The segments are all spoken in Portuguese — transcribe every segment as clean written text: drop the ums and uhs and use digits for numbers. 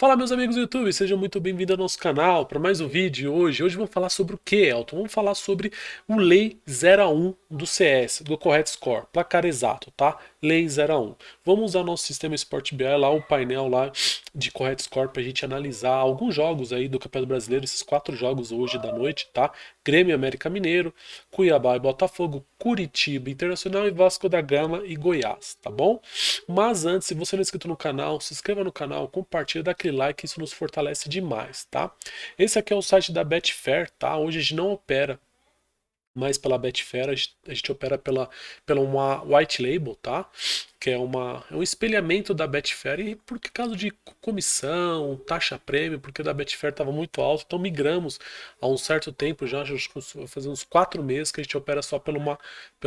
Fala, meus amigos do YouTube, sejam muito bem-vindos ao nosso canal para mais um vídeo hoje. Hoje vamos falar sobre o que, Elton? Vamos falar sobre o Lei 01 do CS, do Correct Score, placar exato, tá? Lei 01. Vamos usar nosso sistema Sport BI lá, o painel lá de Correct Score para a gente analisar alguns jogos aí do Campeonato Brasileiro, esses 4 jogos hoje da noite, tá? Grêmio, América Mineiro, Cuiabá e Botafogo, Curitiba Internacional e Vasco da Gama e Goiás, tá bom? Mas antes, se você não é inscrito no canal, se inscreva no canal, compartilha, dá aquele like, isso nos fortalece demais, tá? Esse aqui é o site da Betfair, tá? Hoje a gente não opera mais pela Betfair, a gente opera pela uma white label, tá? Que é um espelhamento da Betfair e por causa de comissão, taxa prêmio, porque da Betfair estava muito alto, então migramos há um certo tempo já, faz uns 4 meses que a gente opera só pela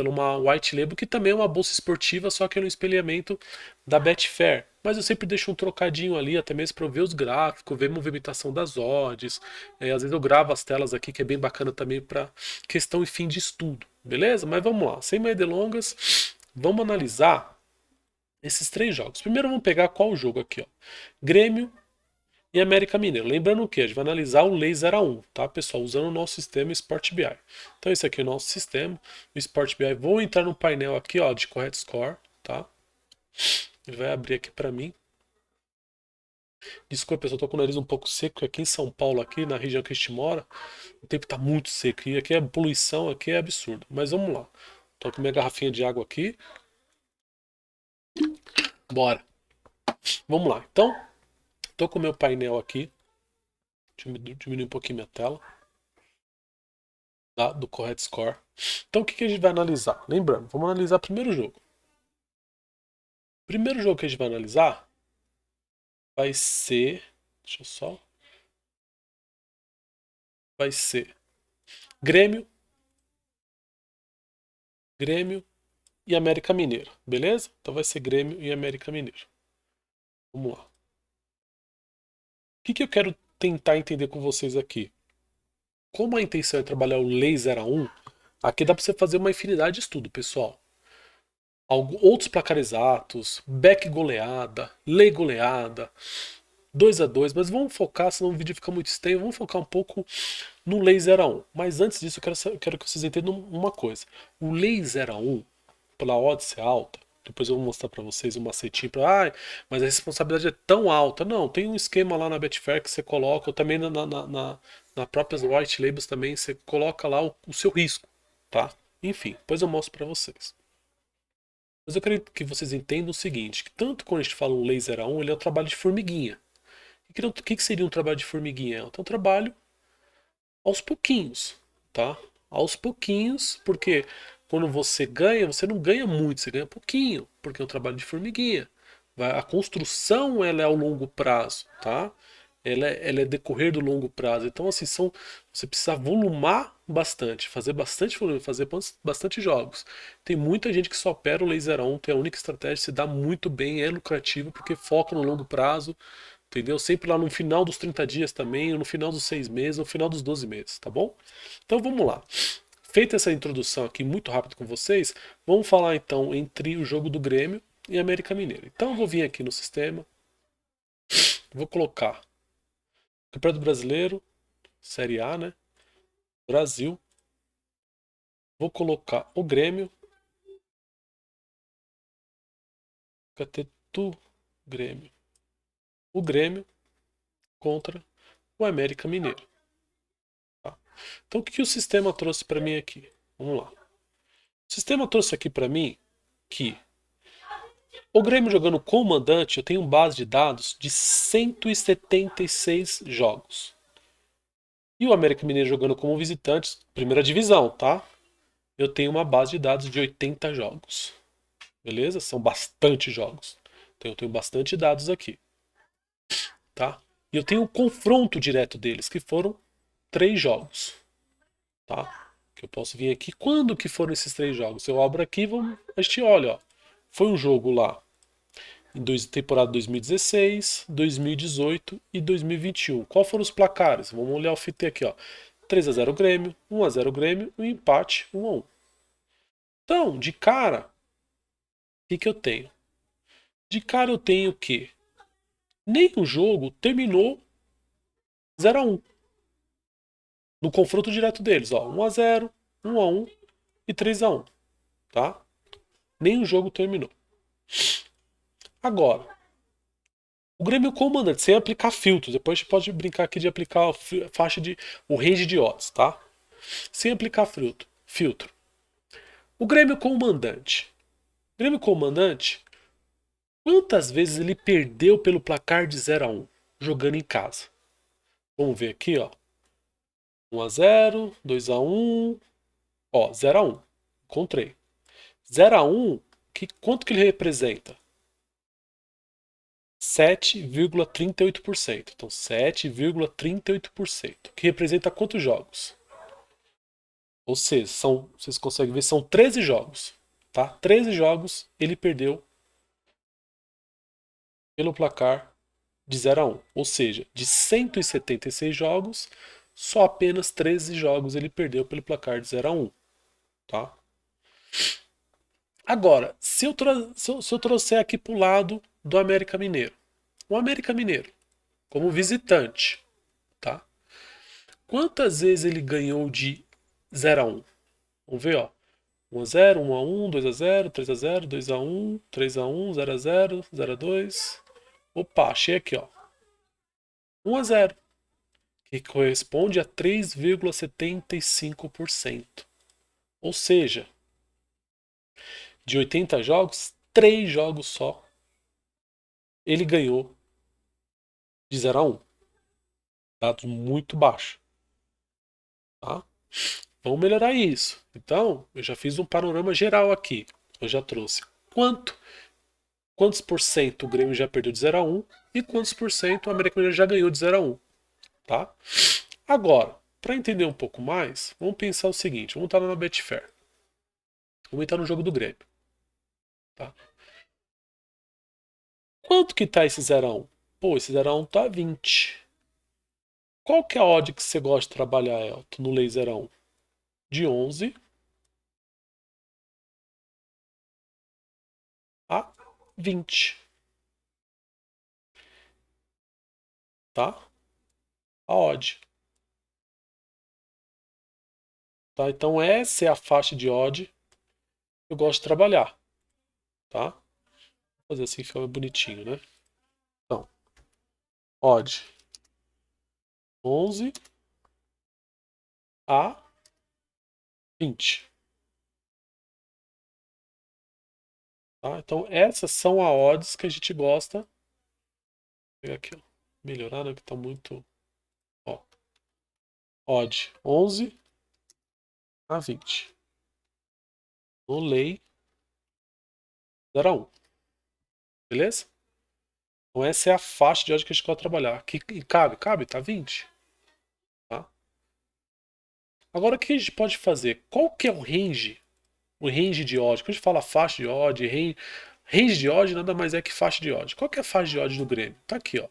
uma white label, que também é uma bolsa esportiva, só que é um espelhamento da Betfair. Mas eu sempre deixo um trocadinho ali, até mesmo para eu ver os gráficos, ver a movimentação das odds. Às vezes eu gravo as telas aqui, que é bem bacana também para questão e fim de estudo, beleza? Mas vamos lá, sem mais delongas, vamos analisar esses 3 jogos. Primeiro vamos pegar qual jogo aqui, ó. Grêmio e América Mineiro. Lembrando o que? A gente vai analisar o Lei 01, tá, pessoal? Usando o nosso sistema Sport BI. Então esse aqui é o nosso sistema, o Sport BI. Vou entrar no painel aqui, ó, de Correct Score, tá? Ele vai abrir aqui para mim. Desculpa, pessoal, eu tô com o nariz um pouco seco aqui em São Paulo, aqui na região que a gente mora. O tempo tá muito seco e aqui a poluição aqui é absurdo. Mas vamos lá. Tô com minha garrafinha de água aqui. Bora. Vamos lá. Então, tô com o meu painel aqui. Deixa eu diminuir um pouquinho minha tela. Tá? Do Correct Score. Então, o que a gente vai analisar? Lembrando, vamos analisar o primeiro jogo. O primeiro jogo que a gente vai analisar vai ser. Deixa eu só. Vai ser Grêmio, Grêmio e América Mineiro, beleza? Então vai ser Grêmio e América Mineiro. Vamos lá. O que eu quero tentar entender com vocês aqui? Como a intenção é trabalhar o Lei 01, aqui dá para você fazer uma infinidade de estudo, pessoal. Outros placares exatos, back goleada, lei goleada, 2-2, mas vamos focar, senão o vídeo fica muito extenso, vamos focar um pouco no Lei 01. Mas antes disso, eu quero que vocês entendam uma coisa. O Lei 01, pela odd ser alta, depois eu vou mostrar para vocês um macetinho para, mas a responsabilidade é tão alta. Não, tem um esquema lá na Betfair que você coloca, ou também na próprias white labels também, você coloca lá o seu risco, tá? Enfim, depois eu mostro para vocês. Mas eu quero que vocês entendam o seguinte, que tanto quando a gente fala um Lei 01, ele é um trabalho de formiguinha. O que seria um trabalho de formiguinha? É um trabalho aos pouquinhos, tá? Aos pouquinhos, porque quando você ganha, você não ganha muito, você ganha pouquinho, porque é um trabalho de formiguinha. A construção ela é ao longo prazo, tá? Ela é decorrer do longo prazo. Então, assim, você precisa volumar bastante, fazer bastante volume, fazer bastante jogos. Tem muita gente que só opera o Laser 1, tem a única estratégia, se dá muito bem, é lucrativo, porque foca no longo prazo, entendeu? Sempre lá no final dos 30 dias também, no final dos 6 meses, no final dos 12 meses, tá bom? Então vamos lá. Feita essa introdução aqui muito rápido com vocês, vamos falar então entre o jogo do Grêmio e América Mineiro. Então eu vou vir aqui no sistema, vou colocar Campeonato Brasileiro, Série A, né? Brasil. Vou colocar o Grêmio. Cadê tu, Grêmio? O Grêmio contra o América Mineiro. Tá? Então o que o sistema trouxe para mim aqui? Vamos lá. O sistema trouxe aqui para mim que o Grêmio jogando como mandante, eu tenho base de dados de 176 jogos. E o América Mineiro jogando como visitante, primeira divisão, tá? Eu tenho uma base de dados de 80 jogos. Beleza? São bastante jogos. Então eu tenho bastante dados aqui, tá? E eu tenho o confronto direto deles, que foram 3 jogos, tá? Que eu posso vir aqui. Quando que foram esses 3 jogos? Eu abro aqui, a gente olha, ó. Foi um jogo lá em temporada 2016, 2018 e 2021. Qual foram os placares? Vamos olhar o FT aqui, ó. 3-0 Grêmio, 1-0 Grêmio, um empate, 1-1. Então, de cara, o que eu tenho? De cara eu tenho o quê? Nenhum jogo terminou 0-1 no confronto direto deles, ó, 1-0, 1-1 e 3-1, tá? Nenhum jogo terminou. Agora, o Grêmio Comandante, sem aplicar filtros, depois a gente pode brincar aqui de aplicar a faixa de o range de odds, tá? Sem aplicar filtro. O Grêmio Comandante. O Grêmio Comandante, quantas vezes ele perdeu pelo placar de 0-1 jogando em casa? Vamos ver aqui, ó. 1-0, 2-1, ó, 0-1. Encontrei. 0-1, quanto que ele representa? 7,38%. Então, 7,38%. Que representa quantos jogos? Ou seja, vocês conseguem ver, são 13 jogos. Tá? 13 jogos ele perdeu pelo placar de 0-1. Ou seja, de 176 jogos, só apenas 13 jogos ele perdeu pelo placar de 0-1. Tá? Agora, se eu trouxer aqui para o lado do América Mineiro. O América Mineiro, como visitante, tá? Quantas vezes ele ganhou de 0-1? Vamos ver, ó. 1-0, 1-1, 2-0, 3-0, 2-1, 3-1, 0-0, 0-2. Opa, achei aqui, ó. 1-0, que corresponde a 3,75%. Ou seja, de 80 jogos, 3 jogos só ele ganhou de 0-1. Dados muito baixos, tá? Vamos melhorar isso. Então, eu já fiz um panorama geral aqui. Eu já trouxe quantos por cento o Grêmio já perdeu de 0-1 e quantos por cento o América Mineiro já ganhou de 0-1, tá? Agora, para entender um pouco mais, vamos pensar o seguinte, vamos estar na Betfair. Vamos entrar no jogo do Grêmio, tá? Quanto que tá esse 0-1? Pô, esse 0-1 tá 20. Qual que é a odd que você gosta de trabalhar, Elton, no Lei 0-1? De 11 a 20, tá? A odd. Tá? Então essa é a faixa de odd que eu gosto de trabalhar, tá? Vou fazer assim fica mais bonitinho, né? Então, odd 11 a 20, tá? Então essas são as odds que a gente gosta. Vou pegar aqui, ó. Melhorar, né? Que tá muito, ó. Odd 11 a 20. No lei 0-1. Beleza? Então essa é a faixa de odd que a gente pode trabalhar. E cabe, tá 20. Tá? Agora o que a gente pode fazer? Qual que é o range? O range de odd. Quando a gente fala faixa de odd, range de odd nada mais é que faixa de odd. Qual que é a faixa de odd do Grêmio? Tá aqui, ó.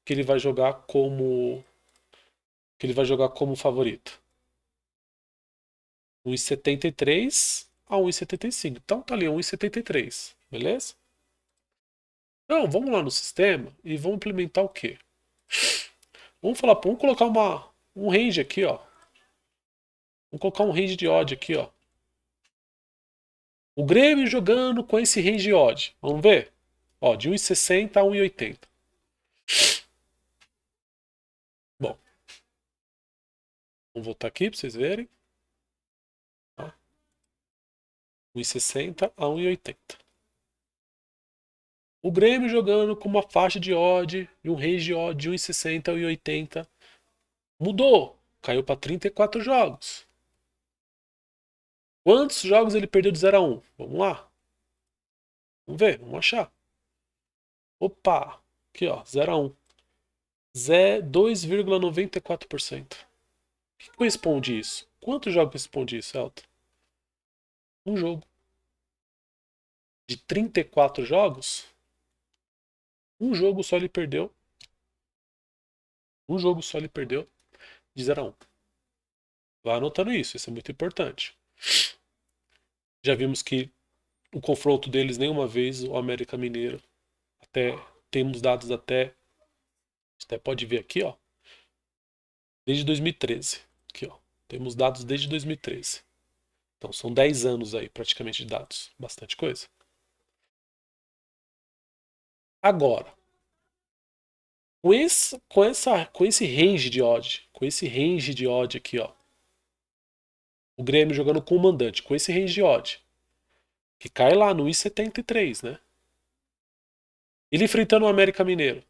Que ele vai jogar como. Que ele vai jogar como favorito. 1,73 a 1,75. Então tá ali, 1,73. Beleza? Então, vamos lá no sistema e vamos implementar o quê? Vamos colocar um range aqui, ó. Vamos colocar um range de odd aqui, ó. O Grêmio jogando com esse range de odd. Vamos ver? Ó, de 1,60 a 1,80. Bom, vamos voltar aqui para vocês verem. Tá? 1,60 a 1,80. O Grêmio jogando com uma faixa de odd e um range de odd de 1,60 a 1,80. Mudou. Caiu para 34 jogos. Quantos jogos ele perdeu de 0-1? Vamos lá. Vamos ver, vamos achar. Opa, aqui ó, 0-1. 2,94%. O que corresponde isso? Quantos jogos corresponde isso, Elton? Um jogo. De 34 jogos, um jogo só ele perdeu. Um jogo só ele perdeu de 0-1. Vá anotando isso é muito importante. Já vimos que o confronto deles nenhuma vez o América Mineiro até temos dados até, você até pode ver aqui, ó, desde 2013. Aqui, ó, temos dados desde 2013. Então são 10 anos aí praticamente de dados, bastante coisa. Agora, com esse range de odd, aqui, ó, o Grêmio jogando com o mandante, com esse range de odd, que cai lá no 1,73, né? Ele enfrentando o América Mineiro.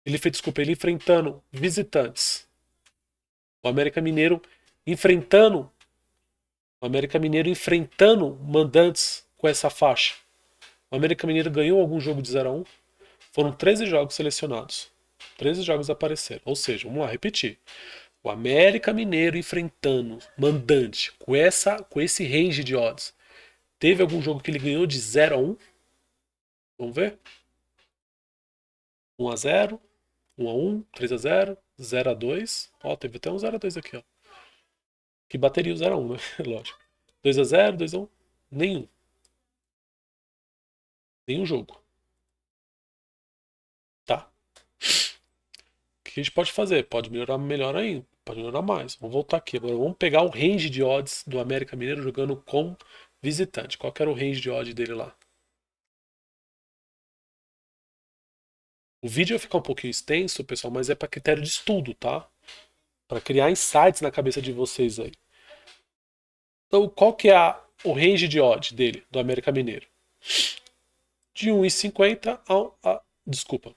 Desculpa, ele enfrentando visitantes. O América Mineiro enfrentando o América Mineiro enfrentando mandantes com essa faixa. O América Mineiro ganhou algum jogo de 0-1. Foram 13 jogos selecionados. 13 jogos apareceram. Ou seja, vamos lá, repetir. O América Mineiro enfrentando mandante com esse range de odds. Teve algum jogo que ele ganhou de 0-1? Vamos ver? 1-0, 1-1, 3-0, 0-2. Ó, teve até um 0-2 aqui, ó. Que bateria o 0-1, né? Lógico. 2-0, 2-1. Nenhum. Nenhum jogo. Tá? O que a gente pode fazer? Pode melhorar melhor ainda. Pode melhorar mais. Vamos voltar aqui. Agora vamos pegar o range de odds do América Mineiro jogando com visitante. Qual que era o range de odds dele lá? O vídeo vai ficar um pouquinho extenso, pessoal, mas é para critério de estudo, tá? Para criar insights na cabeça de vocês aí. Então, qual que é o range de odds dele, do América Mineiro? De 1,50 desculpa.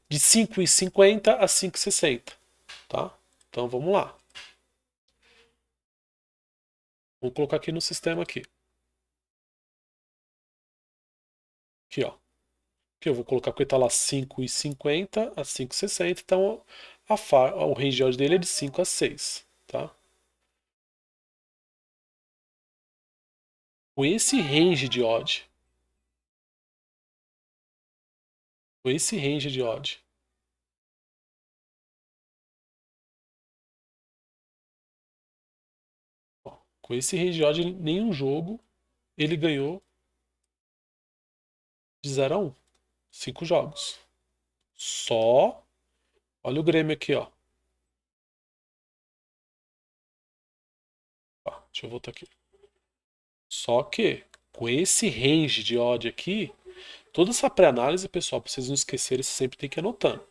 De 5,50 a 5,60, tá? Então vamos lá. Vamos colocar aqui no sistema aqui. Aqui, ó. Aqui eu vou colocar porque está lá 5,50 a 5,60. Então o range de odds dele é de 5 a 6, tá? Com esse range de odd, com esse range de odd, ó, com esse range de odd, nenhum jogo ele ganhou de 0 a 1. 5 jogos. Só. Olha o Grêmio aqui, ó. Deixa eu voltar aqui. Só que, com esse range de odd aqui, toda essa pré-análise, pessoal, para vocês não esquecerem, você sempre tem que ir anotando.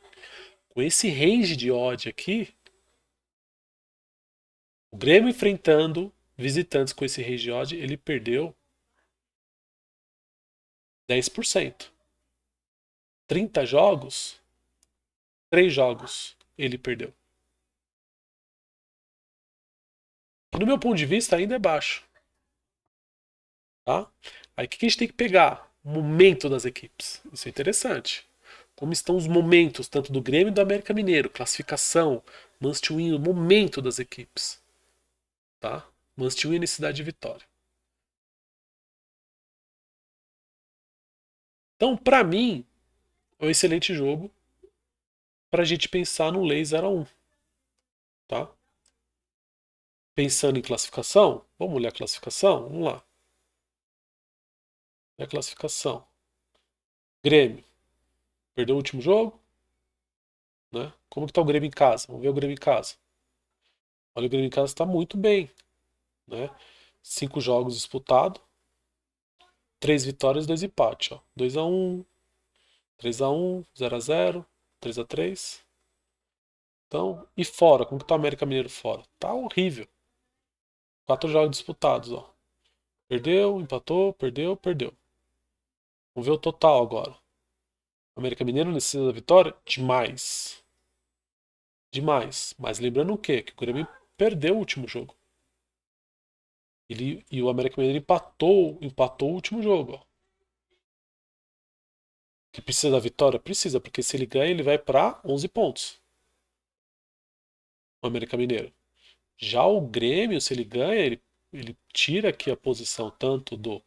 Com esse range de odd aqui, o Grêmio enfrentando visitantes com esse range de odd, ele perdeu 10%. 30 jogos, 3 jogos ele perdeu. E no meu ponto de vista, ainda é baixo. Tá? Aí o que a gente tem que pegar? O momento das equipes. Isso é interessante. Como estão os momentos, tanto do Grêmio e do América Mineiro, classificação, must win, o momento das equipes. Tá? Must win e necessidade de vitória. Então, para mim, é um excelente jogo para a gente pensar no Lei 0-1. Tá? Pensando em classificação, vamos olhar a classificação? Vamos lá. É a classificação. Grêmio. Perdeu o último jogo. Né? Como que tá o Grêmio em casa? Vamos ver o Grêmio em casa. Olha, o Grêmio em casa está muito bem. Né? 5 jogos disputados. 3 vitórias, 2 empates. 2-1, 3-1, 0-0, 3-3. Então, e fora, como que tá o América Mineiro fora? Tá horrível. 4 jogos disputados, ó. Perdeu, empatou, perdeu, perdeu. Vamos ver o total agora. O América Mineiro necessita da vitória? Demais. Demais. Mas lembrando o quê? Que o Grêmio perdeu o último jogo. E o América Mineiro empatou o último jogo. Ó. Que precisa da vitória? Precisa, porque se ele ganha, ele vai para 11 pontos. O América Mineiro. Já o Grêmio, se ele ganha, ele tira aqui a posição tanto do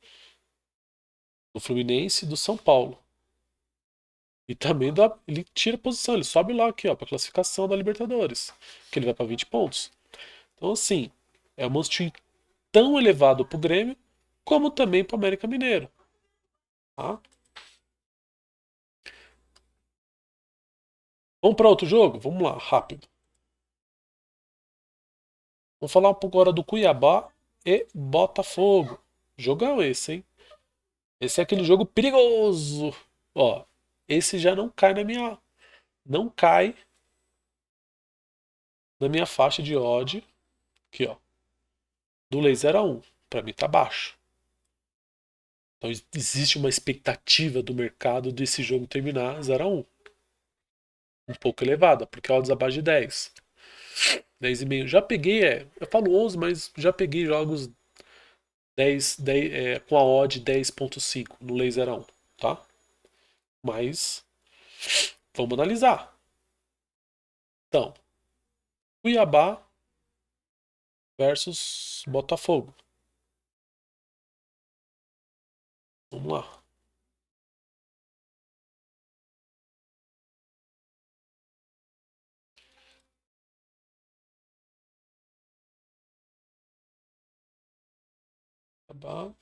Fluminense e do São Paulo. E também ele tira a posição, ele sobe lá aqui, ó, para classificação da Libertadores, que ele vai para 20 pontos. Então, assim, é um must tão elevado para o Grêmio, como também para o América Mineiro. Tá? Vamos para outro jogo? Vamos lá, rápido. Vamos falar um pouco agora do Cuiabá e Botafogo. Jogão esse, hein? Esse é aquele jogo perigoso. Ó, esse já não cai na minha. Não cai na minha faixa de odd. Aqui, ó. Do Lei 0 a 1. Pra mim tá baixo. Então existe uma expectativa do mercado desse jogo terminar 0 a 1. Um pouco elevada, porque a odds abaixo de 10. 10,5. Já peguei, eu falo 11, mas já peguei jogos 10 com a odd 10,5 no Lei 0 a 1, tá? Mas vamos analisar. Então, Cuiabá versus Botafogo. Vamos lá. Cuiabá,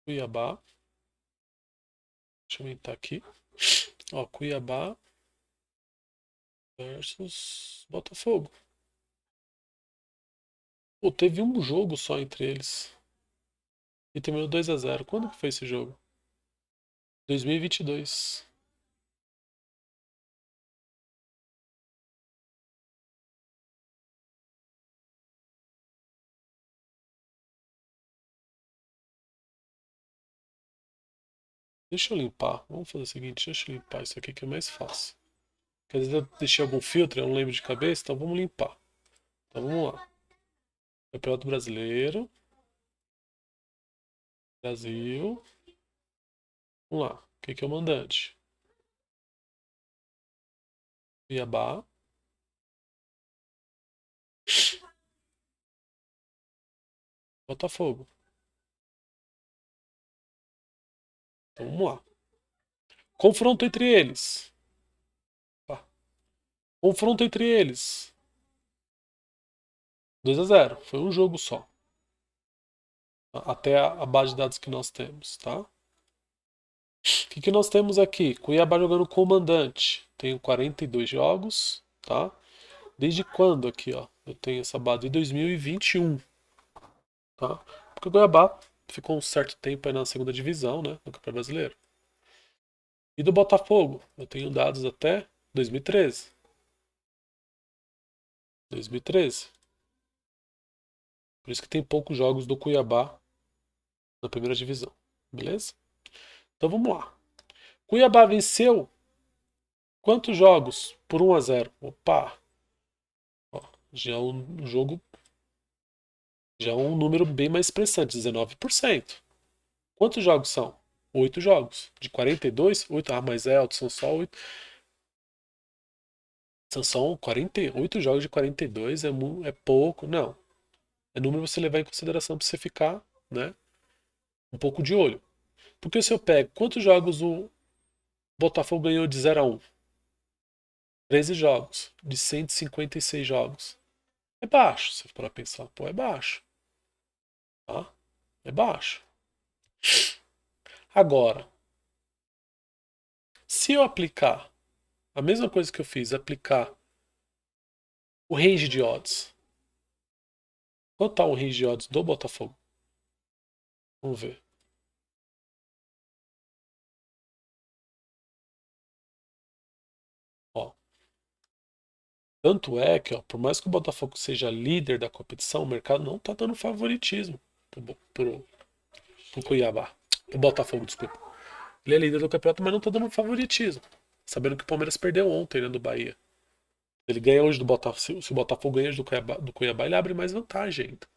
Cuiabá. Deixa eu aumentar aqui. Ó, Cuiabá versus Botafogo. Pô, teve um jogo só entre eles. E terminou 2 a 0. Quando que foi esse jogo? 2022. Deixa eu limpar. Vamos fazer o seguinte, deixa eu limpar isso aqui que é mais fácil. Porque às vezes eu deixei algum filtro, eu não lembro de cabeça, então vamos limpar. Então vamos lá. Campeonato Brasileiro. Brasil. Vamos lá. O que é o mandante? Cuiabá. Botafogo. Então vamos lá. Confronto entre eles. Tá. Confronto entre eles. 2 a 0. Foi um jogo só. Até a base de dados que nós temos, tá? O que nós temos aqui? Cuiabá jogando comandante. Tenho 42 jogos, tá? Desde quando aqui, ó? Eu tenho essa base de 2021, tá? Porque o Cuiabá ficou um certo tempo aí na segunda divisão, né? No Campeonato Brasileiro. E do Botafogo? Eu tenho dados até 2013. 2013. Por isso que tem poucos jogos do Cuiabá na primeira divisão. Beleza? Então vamos lá. Cuiabá venceu quantos jogos por 1 a 0? Opa! Ó, já é um jogo, já é um número bem mais expressante, 19%. Quantos jogos são? 8 jogos. De 42, 8. Ah, mas são só 8. São só 48 jogos de 42, é pouco. Não. É número pra você levar em consideração para você ficar, né, um pouco de olho. Porque se eu pego quantos jogos o Botafogo ganhou de 0 a 1? 13 jogos, de 156 jogos. É baixo, se for para pensar. Pô, é baixo. Tá? É baixo. Agora, se eu aplicar a mesma coisa que eu fiz, aplicar o range de odds. Quanto tá o range de odds do Botafogo? Vamos ver. Ó, tanto é que, ó, por mais que o Botafogo seja líder da competição, o mercado não tá dando favoritismo pro Cuiabá. Pro Botafogo, desculpa. Ele é líder do campeonato, mas não tá dando favoritismo. Sabendo que o Palmeiras perdeu ontem, né, do Bahia. Ele ganha hoje do Botafogo. Se o Botafogo ganha hoje do Cuiabá, ele abre mais vantagem ainda.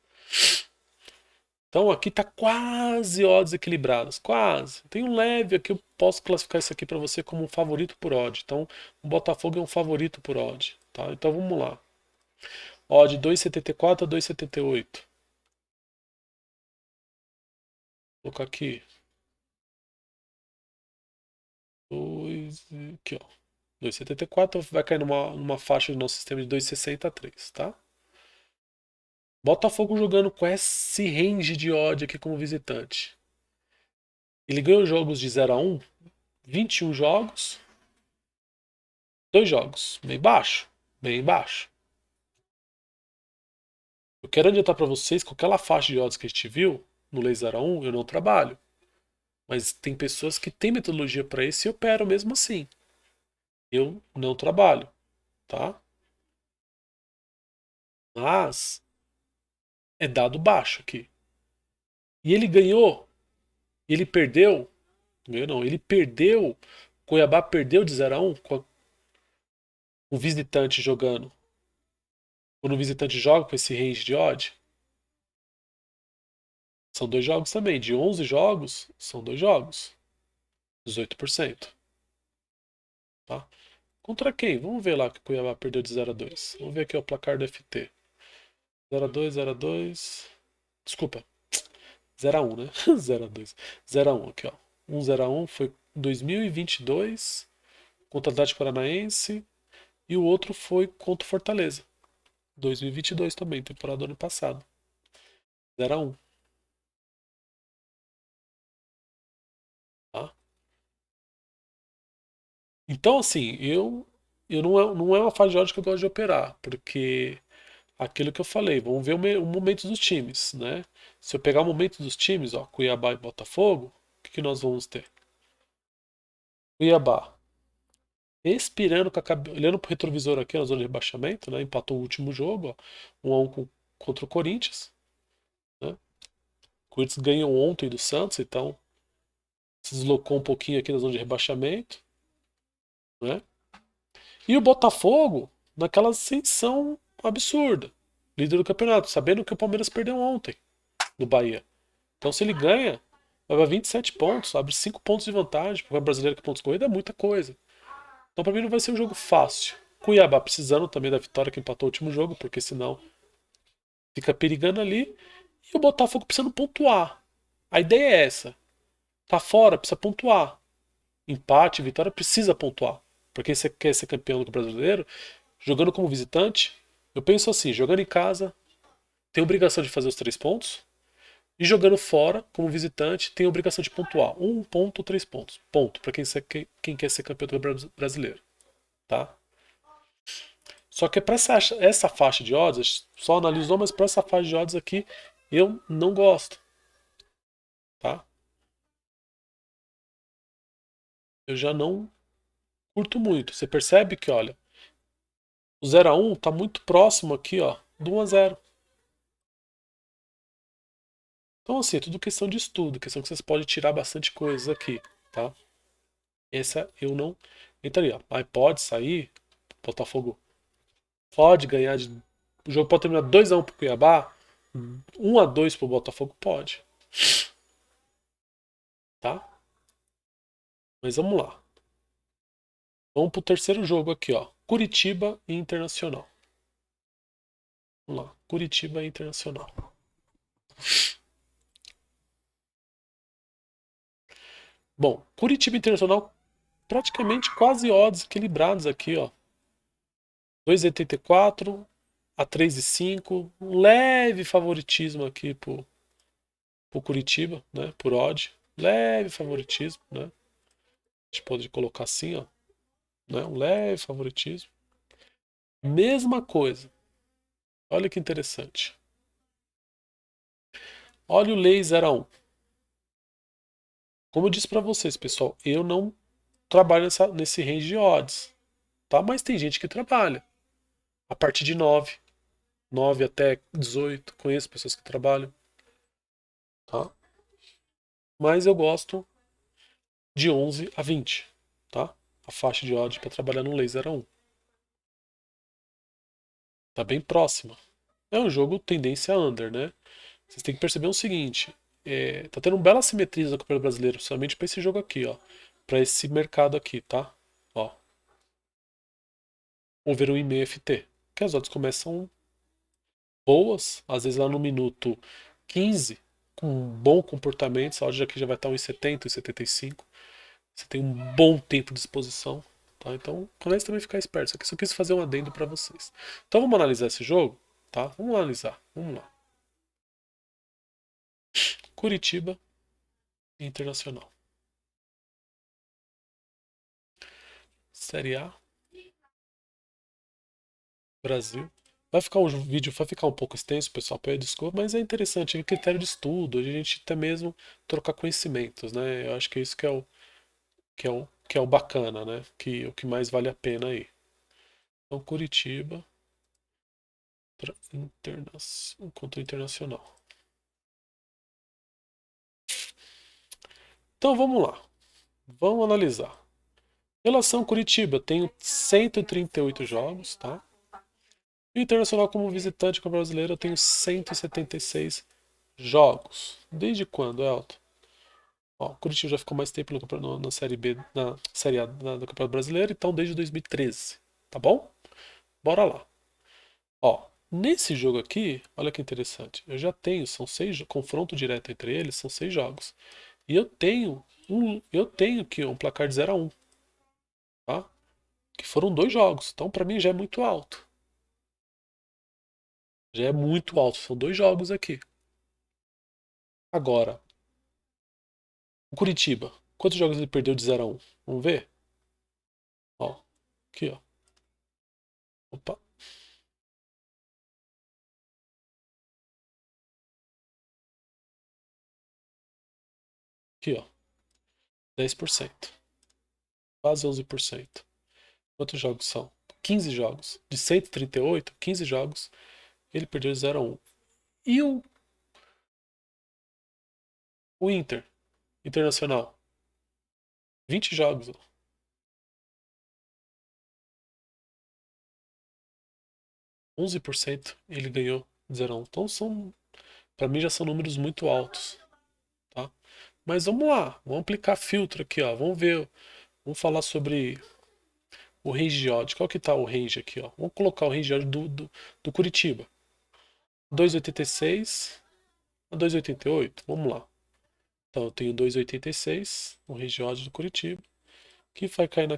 Então aqui tá quase odds equilibradas, quase. Tem um leve aqui, eu posso classificar isso aqui para você como um favorito por odd. Então o Botafogo é um favorito por odd, tá? Então vamos lá. Odd 2,74 a 2,78. Vou colocar aqui. Aqui, ó. 2,74 vai cair numa faixa do nosso sistema de 2,63, tá? Botafogo jogando com esse range de odd aqui como visitante. Ele ganhou jogos de 0 a 1, 21 jogos, 2 jogos, bem baixo, bem baixo. Eu quero adiantar para vocês que aquela faixa de odds que a gente viu no Lei 0 a 1 eu não trabalho. Mas tem pessoas que têm metodologia para isso e operam mesmo assim. Eu não trabalho, tá? Mas é dado baixo aqui. E ele ganhou, ele perdeu, ganhou não, ele perdeu, Cuiabá perdeu de 0 a 1 com o visitante jogando. Quando o visitante joga com esse range de odd, são 2 jogos também. De 11 jogos, são 2 jogos. 18%. Tá? Contra quem? Vamos ver lá que o Cuiabá perdeu de 0 a 2. Vamos ver aqui o placar do FT. 0 a 2, 0 a 2. Desculpa. 0 a 1, né? 0 a 2. 0 a 1 aqui, ó. 0 a 1 foi 2022 contra o Atlético Paranaense e o outro foi contra o Fortaleza. 2022 também, temporada do ano passado. 0 a 1. Tá? Então, assim, eu não é uma fase de ódio que eu gosto de operar, porque aquilo que eu falei, vamos ver o momento dos times, né? Se eu pegar o momento dos times, ó, Cuiabá e Botafogo, o que nós vamos ter? Cuiabá respirando, olhando pro retrovisor aqui na zona de rebaixamento, né? Empatou o último jogo, ó, 1 a 1 contra o Corinthians, né? O Corinthians ganhou ontem do Santos, então se deslocou um pouquinho aqui na zona de rebaixamento, né? E o Botafogo naquela ascensão absurda, líder do campeonato, sabendo que o Palmeiras perdeu ontem no Bahia. Então se ele ganha, vai para 27 pontos, abre 5 pontos de vantagem, porque o brasileiro que pontos corrida é muita coisa. Então pra mim não vai ser um jogo fácil. Cuiabá precisando também da vitória que empatou o último jogo, porque senão fica perigando ali. E o Botafogo precisando pontuar. A ideia é essa. Tá fora, precisa pontuar. Empate, vitória, precisa pontuar. Porque você quer ser campeão do brasileiro, jogando como visitante, eu penso assim, jogando em casa, tem obrigação de fazer os 3 pontos. E jogando fora, como visitante, tem obrigação de pontuar. 1 ponto, 3 pontos. Ponto, para quem quer ser campeão do brasileiro. Tá? Só que para essa faixa de odds, só analisou, mas para essa faixa de odds aqui, eu não gosto. Tá? Eu já não curto muito. Você percebe que, olha, o 0 a 1 tá muito próximo aqui, ó, do 1 a 0. Então, assim, é tudo questão de estudo, questão que vocês podem tirar bastante coisas aqui, tá? Essa eu não entraria. Aí pode sair, Botafogo pode ganhar de. O jogo pode terminar 2 a 1 pro Cuiabá, 1 a 2 pro Botafogo, pode, tá? Mas vamos lá. Vamos pro terceiro jogo aqui, ó. Curitiba e Internacional. Vamos lá. Curitiba e Internacional. Bom, Curitiba e Internacional praticamente quase odds equilibrados aqui, ó. 2,84 a 3,5. Um leve favoritismo aqui pro Curitiba, né? Por odd. Leve favoritismo, né? A gente pode colocar assim, ó. Né? Um leve favoritismo. Mesma coisa. Olha que interessante. Olha o Lei 0 a 1. Como eu disse para vocês, pessoal, eu não trabalho nesse range de odds, tá? Mas tem gente que trabalha. A partir de 9, 9 até 18, conheço pessoas que trabalham, tá? Mas eu gosto de 11 a 20, tá? A faixa de odds para trabalhar no laser 1. Tá bem próxima. É um jogo tendência under, né? Vocês têm que perceber o seguinte, tá tendo uma bela simetria no Campeonato Brasileiro, principalmente para esse jogo aqui, ó. Para esse mercado aqui, tá? Ó. Over 1,5 FT. Que as odds começam boas, às vezes lá no minuto 15, com um bom comportamento, essa odd aqui já vai estar 1,70, 1,75. Você tem um bom tempo de exposição, tá? Então, comece também a ficar esperto. Isso aqui só quis fazer um adendo para vocês. Então, vamos analisar esse jogo, tá? Vamos analisar, vamos lá. Curitiba e Internacional. Série A, Brasil. Vai ficar o vídeo, vai ficar um pouco extenso, pessoal, peço desculpa, mas é interessante, é critério de estudo, a gente até mesmo trocar conhecimentos, né? Eu acho que é isso que é o bacana, né? Que o que mais vale a pena aí. Então, Curitiba contra Internacional. Então, vamos lá. Vamos analisar. Relação Curitiba, tenho 138 jogos, tá? E Internacional como visitante com a brasileira, eu tenho 176 jogos. Desde quando, Elton? Ó, o Curitiba já ficou mais tempo na Série B, na Série A do Campeonato Brasileiro, então desde 2013, tá bom? Bora lá. Ó, nesse jogo aqui, olha que interessante. Eu já tenho, são confronto direto entre eles, são 6 jogos. E eu tenho aqui um placar de 0-1, tá? Que foram 2 jogos. Então, pra mim já é muito alto. Já é muito alto. São 2 jogos aqui. Agora, o Curitiba. Quantos jogos ele perdeu de 0-1? Vamos ver? Ó, aqui, ó. Opa, aqui, ó. 10%. Quase 11%. Quantos jogos são? 15 jogos. De 138, 15 jogos, ele perdeu de 0-1. E o Inter, Internacional? 20 jogos. Ó. 11% ele ganhou de 0-1. Então, para mim, já são números muito altos. Tá? Mas vamos lá. Vamos aplicar filtro aqui. Ó. Vamos ver. Vamos falar sobre o range de odds. Qual que tá o range aqui? Ó? Vamos colocar o range de odds do Curitiba. 2,86 a 2,88. Vamos lá. Então eu tenho 2,86, o range de odds do Curitiba, que vai cair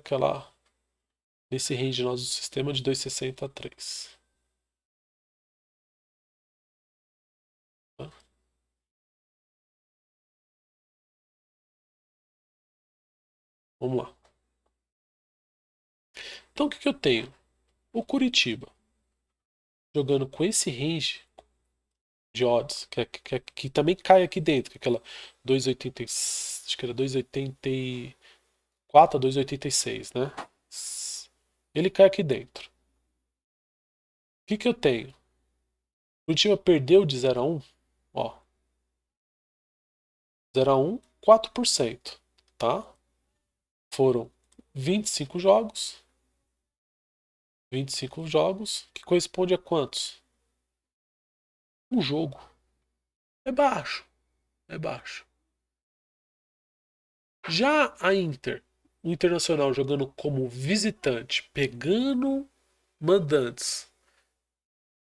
nesse range nosso do sistema de 2,60 a 3. Tá? Vamos lá. Então o que eu tenho? O Curitiba jogando com esse range de odds, que também cai aqui dentro, que é aquela 2,80, acho que era 2,84 a 2,86, né? Ele cai aqui dentro. O que eu tenho? O Curitiba perdeu de 0 a 1, ó, 0 a 1, 4%, tá? Foram 25 jogos, 25 jogos, que corresponde a quantos? Um jogo. É baixo, é baixo. Já a Inter, o Internacional jogando como visitante, pegando mandantes,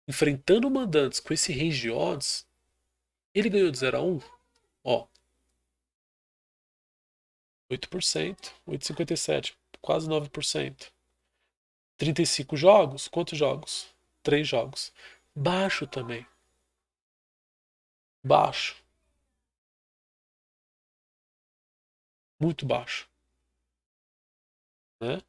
enfrentando mandantes com esse range de odds, ele ganhou de 0 a 1, ó, 8%, 8,57%, quase 9%. 35 jogos? Quantos jogos? 3 jogos. Baixo também. Baixo. Muito baixo. Né?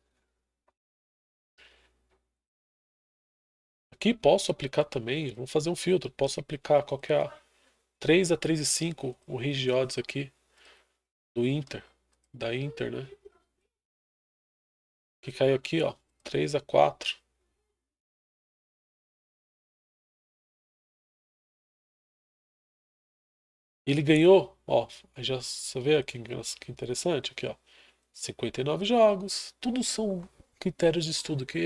Aqui posso aplicar também, vamos fazer um filtro. Posso aplicar qualquer 3 a 3,5 o range de odds aqui do Inter, da Inter, né? Que caiu aqui, ó, 3 a 4. Ele ganhou, ó, já você vê aqui que interessante, aqui, ó, 59 jogos. Tudo são critérios de estudo que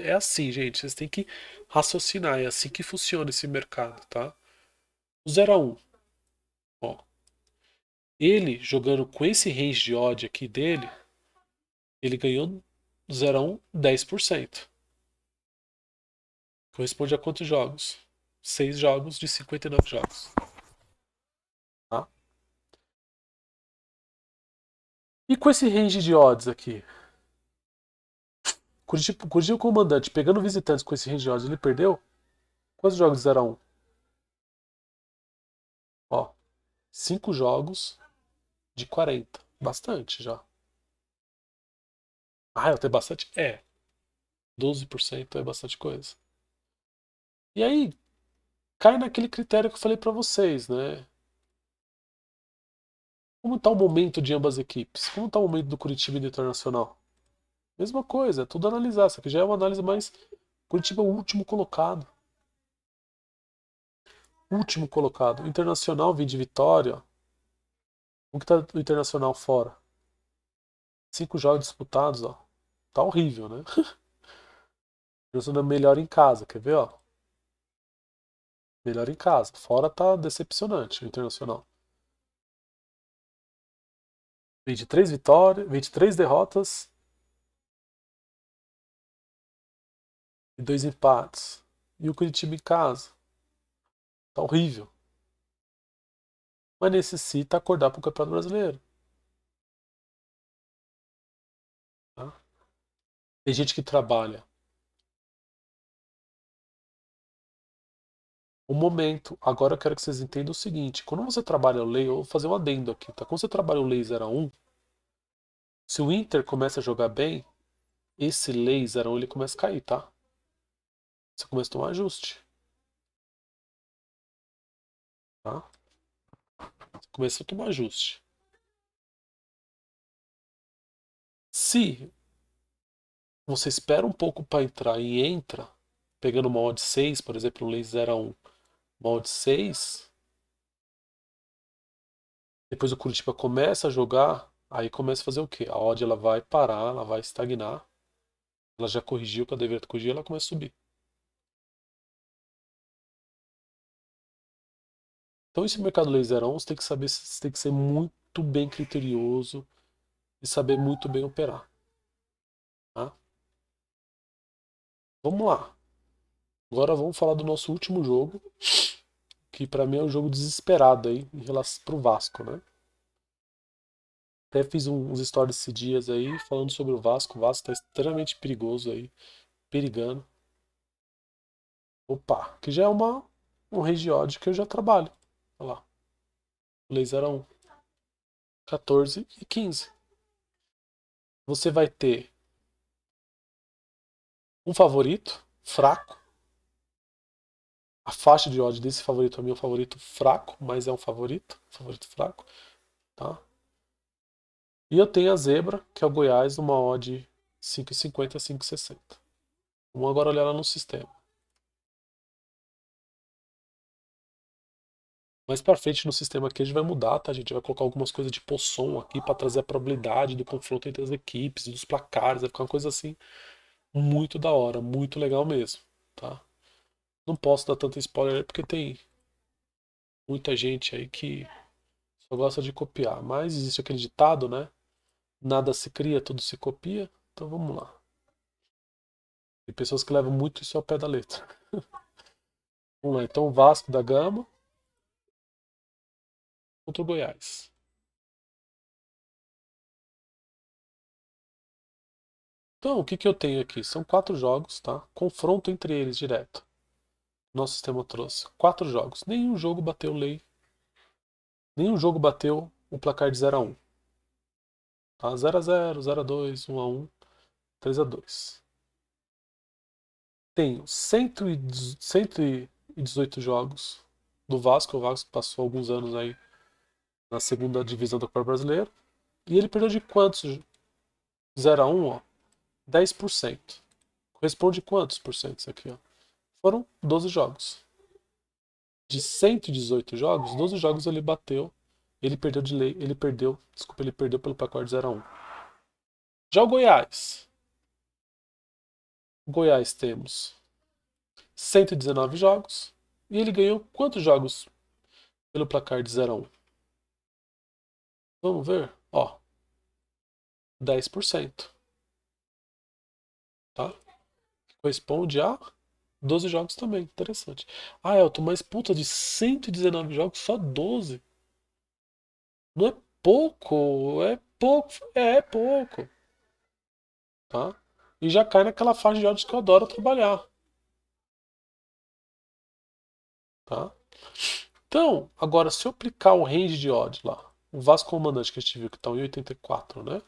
é assim, gente, vocês têm que raciocinar, é assim que funciona esse mercado, tá? O 0 a 1, ó, ele jogando com esse range de odd aqui dele, ele ganhou 0 a 1, 10%. Corresponde a quantos jogos? 6 jogos de 59 jogos. Tá? E com esse range de odds aqui? Curitiba comandante, pegando visitantes com esse range de odds, ele perdeu? Quantos jogos de 0 a 1? Ó. 5 jogos de 40. Bastante já. Ah, eu tenho bastante? É. 12% é bastante coisa. E aí, cai naquele critério que eu falei pra vocês, né? Como está o momento de ambas as equipes? Como está o momento do Curitiba e do Internacional? Mesma coisa, é tudo analisar. Isso aqui já é uma análise mais. Curitiba é o último colocado. Último colocado. O Internacional vem de vitória. O que tá o Internacional fora? 5 jogos disputados, ó. Tá horrível, né? O Internacional é melhor em casa, quer ver, ó? Melhor em casa. Fora tá decepcionante o Internacional. Vem de 3 vitórias, vem de 3 derrotas e 2 empates. E o Curitiba em casa. Tá horrível. Mas necessita acordar pro Campeonato Brasileiro. Tá? Tem gente que trabalha. O momento. Agora eu quero que vocês entendam o seguinte: quando você trabalha o lei, eu vou fazer um adendo aqui, tá? Quando você trabalha o lei 0-1, se o Inter começa a jogar bem, esse lei 0-1 ele começa a cair, tá? Você começa a tomar ajuste, tá? Você começa a tomar ajuste. Se você espera um pouco para entrar e entra, pegando uma odd 6, por exemplo, o lei 0-1, uma odd 6, depois o Curitiba começa a jogar, aí começa a fazer o quê? A odd ela vai parar, ela vai estagnar, ela já corrigiu o que ela deveria corrigir, ela começa a subir. Então esse mercado laser 1 você tem que saber, você tem que ser muito bem criterioso e saber muito bem operar, tá? Vamos lá. Agora vamos falar do nosso último jogo, que para mim é um jogo desesperado aí em relação pro Vasco, né? Até fiz uns stories esses dias aí falando sobre o Vasco. O Vasco tá extremamente perigoso aí, perigando. Opa, que já é um regiode que eu já trabalho. Olha lá, laser 1, 14 e 15. Você vai ter um favorito fraco. A faixa de ódio desse favorito é meu favorito fraco, mas é um favorito fraco, tá? E eu tenho a zebra, que é o Goiás, numa odd 5,50 a 5,60. Vamos agora olhar lá no sistema. Mais pra frente no sistema aqui a gente vai mudar, tá? A gente vai colocar algumas coisas de poção aqui pra trazer a probabilidade do confronto entre as equipes, dos placares, vai ficar uma coisa assim muito da hora, muito legal mesmo, tá? Não posso dar tanto spoiler porque tem muita gente aí que só gosta de copiar, mas existe aquele ditado, né? Nada se cria, tudo se copia. Então vamos lá. Tem pessoas que levam muito isso ao pé da letra. Vamos lá, então Vasco da Gama contra o Goiás. Então, o que que eu tenho aqui? São 4 jogos, tá? Confronto entre eles direto. Nosso sistema trouxe 4 jogos. Nenhum jogo bateu lei. Nenhum jogo bateu o placar de 0-1. Tá? 0-0, 0-2, 1-1, 3-2. Tenho 118 jogos do Vasco. O Vasco passou alguns anos aí na segunda divisão do Campeonato Brasileiro. E ele perdeu de quantos? 0-1, ó. 10%. Corresponde a quantos por cento isso aqui, ó? Foram 12 jogos. De 118 jogos, 12 jogos ele bateu. Ele perdeu de lei. Ele perdeu. Desculpa, ele perdeu pelo placar de 0-1. Já o Goiás. O Goiás temos 119 jogos. E ele ganhou quantos jogos pelo placar de 0-1? Vamos ver? Ó, 10%. Tá? Corresponde a 12 jogos também. Interessante. Ah, Elton, mas puta, de 119 jogos, só 12. Não é pouco. É pouco. É pouco. Tá? E já cai naquela faixa de odds que eu adoro trabalhar. Tá? Então, agora se eu aplicar o range de odds lá, o Vasco Comandante que a gente viu que está 1,84, né?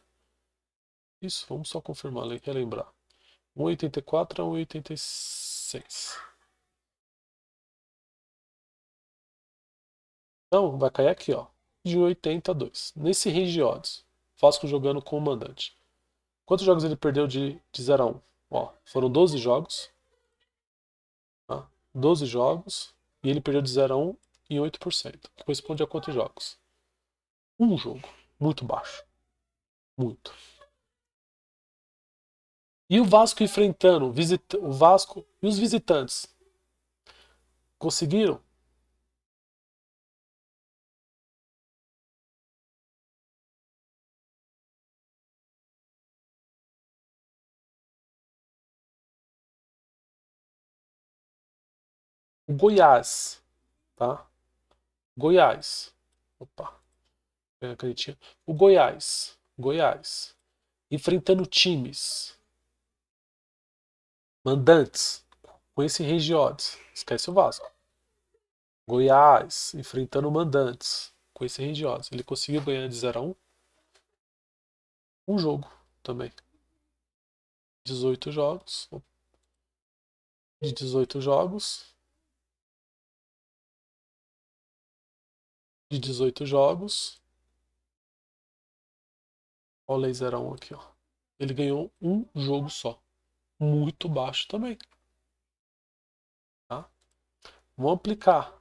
Isso, vamos só confirmar, relembrar. 1,84 a 1,86. Então, vai cair aqui, ó, de 80 a 2. Nesse range de odds, Vasco jogando com o mandante. Quantos jogos ele perdeu de 0 a 1? Ó, foram 12 jogos, tá? 12 jogos, e ele perdeu de 0 a 1 em 8%, que corresponde a quantos jogos? Um jogo. Muito baixo. Muito. E o Vasco enfrentando o Vasco e os visitantes. Conseguiram? O Goiás, tá? Goiás. Opa, pega a canetinha. O Goiás. Goiás. Enfrentando times mandantes com esse range de odds. Esquece o Vasco. Goiás enfrentando mandantes com esse range de odds. Ele conseguiu ganhar de 0 a 1? Um jogo também. 18 jogos. De 18 jogos. De 18 jogos. Olha aí 0 a 1 aqui, ó. Ele ganhou um jogo só. Muito baixo também. Tá? Vamos aplicar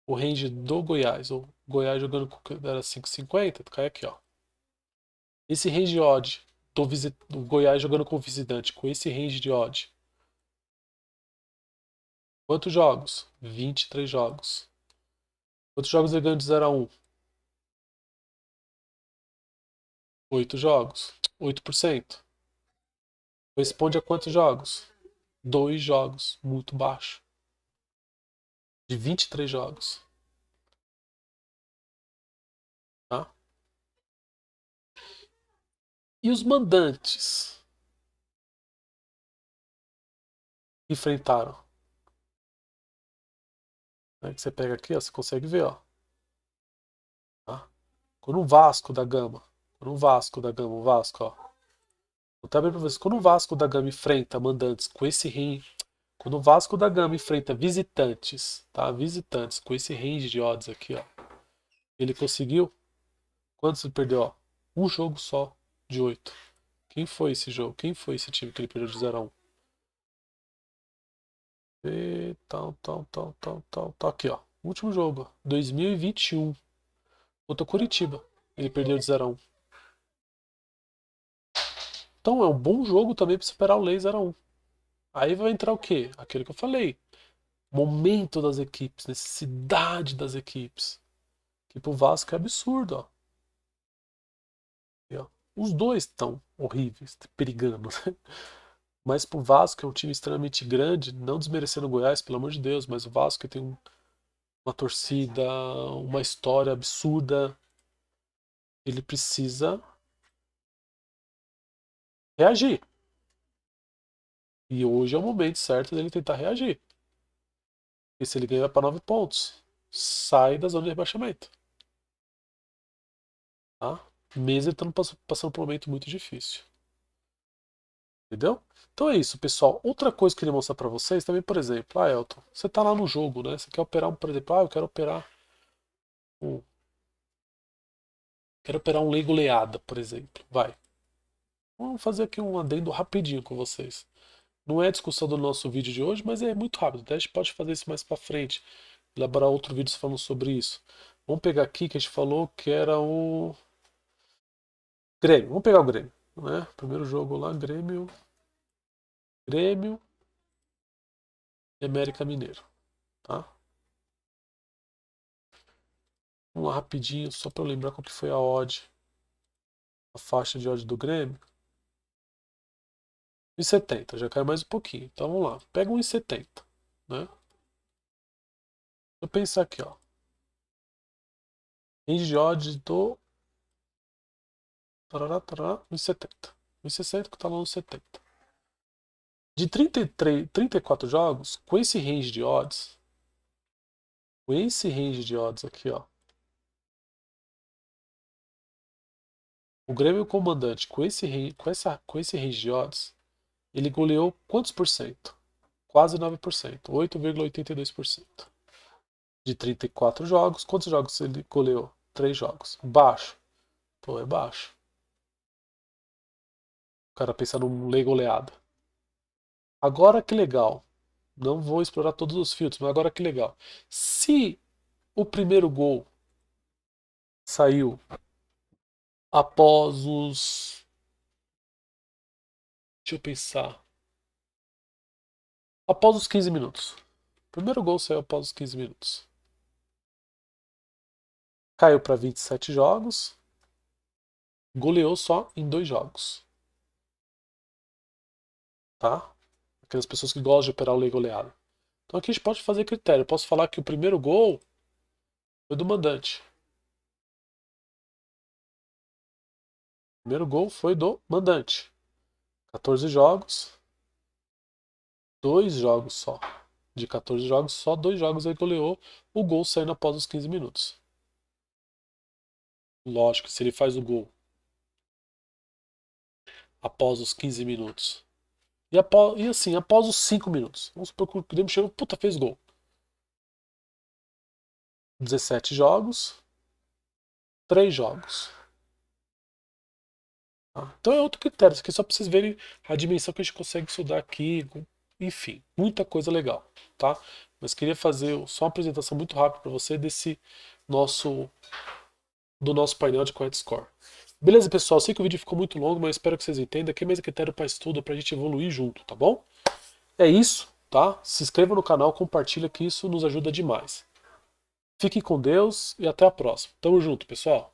o range do Goiás. O Goiás jogando com era 5,50. Cai aqui, ó. Esse range de odd do Goiás jogando com o visitante. Com esse range de odd. Quantos jogos? 23 jogos. Quantos jogos ele ganhou de 0 a 1? 8 jogos. 8%. Corresponde a quantos jogos? 2 jogos. Muito baixo. De 23 jogos. Tá? E os mandantes que enfrentaram? Né, que você pega aqui, ó, você consegue ver, ó. Tá? Quando o Vasco da Gama. Quando o Vasco da Gama, o Vasco, ó. Vou até abrir pra vocês. Quando o Vasco da Gama enfrenta mandantes com esse range. Quando o Vasco da Gama enfrenta visitantes, tá? Visitantes com esse range de odds aqui, ó. Ele conseguiu. Quantos ele perdeu, ó? Um jogo só de 8. Quem foi esse jogo? Quem foi esse time que ele perdeu de 0 a 1? E tal. Aqui, ó. Último jogo. 2021. Contra o Curitiba. Ele perdeu de 0 a 1. Então é um bom jogo também para superar o Lei 0 a 1. Aí vai entrar o quê? Aquilo que eu falei. Momento das equipes, necessidade das equipes. Que pro Vasco é absurdo, ó. E, ó, os dois estão horríveis, perigando, né? Mas pro Vasco, que é um time extremamente grande, não desmerecendo o Goiás, pelo amor de Deus, mas o Vasco tem uma torcida, uma história absurda. Ele precisa reagir. E hoje é o momento certo dele tentar reagir. E se ele ganhar para 9 pontos, sai da zona de rebaixamento. Tá? Mesmo ele estando passando por um momento muito difícil. Entendeu? Então é isso, pessoal. Outra coisa que eu queria mostrar para vocês também, por exemplo, Elton, você tá lá no jogo, né? Você quer operar, por exemplo, eu um, quero operar um Lego Leada, por exemplo. Vai. Vamos fazer aqui um adendo rapidinho com vocês. Não é a discussão do nosso vídeo de hoje, mas é muito rápido. Até a gente pode fazer isso mais para frente. Elaborar outro vídeo falando sobre isso. Vamos pegar aqui que a gente falou que era o Grêmio. Vamos pegar o Grêmio, né? Primeiro jogo lá, Grêmio e América Mineiro, tá? Vamos lá rapidinho, só para eu lembrar qual que foi a odd, a faixa de odd do Grêmio. 1,70, já caiu mais um pouquinho. Então vamos lá, pega um 1,70, né? Vou pensar aqui, ó. Range de odds do 1,70. 1,60 que tá lá no 70. De 33, 34 jogos, com esse range de odds, Com esse range de odds aqui, ó. O Grêmio Comandante, com esse range de odds, ele goleou quantos por cento? Quase 9%, 8,82%. De 34 jogos, quantos jogos ele goleou? 3 jogos. Baixo. Pô, é baixo. O cara pensa num lei goleada. Agora que legal. Não vou explorar todos os filtros, mas agora que legal. Se o primeiro gol saiu após os. Deixa eu pensar. Após os 15 minutos. O primeiro gol saiu após os 15 minutos. Caiu para 27 jogos. Goleou só em 2 jogos. Tá? Aquelas pessoas que gostam de operar o lei goleado. Então aqui a gente pode fazer critério. Eu posso falar que o primeiro gol foi do mandante. O primeiro gol foi do mandante. 14 jogos. 2 jogos só. De 14 jogos, só 2 jogos ele goleou. O gol saindo após os 15 minutos. Lógico, se ele faz o gol após os 15 minutos. E assim, após os 5 minutos. Vamos supor que o Grêmio chegou, puta, fez gol. 17 jogos. 3 jogos. Tá? Então é outro critério. Isso aqui é só para vocês verem a dimensão que a gente consegue estudar aqui. Enfim, muita coisa legal. Tá? Mas queria fazer só uma apresentação muito rápida para você nosso do nosso painel de Quiet Score. Beleza, pessoal? Sei que o vídeo ficou muito longo, mas espero que vocês entendam. Aqui é mais critério para estudo, para a gente evoluir junto, tá bom? É isso, tá? Se inscreva no canal, compartilha que isso nos ajuda demais. Fiquem com Deus e até a próxima. Tamo junto, pessoal.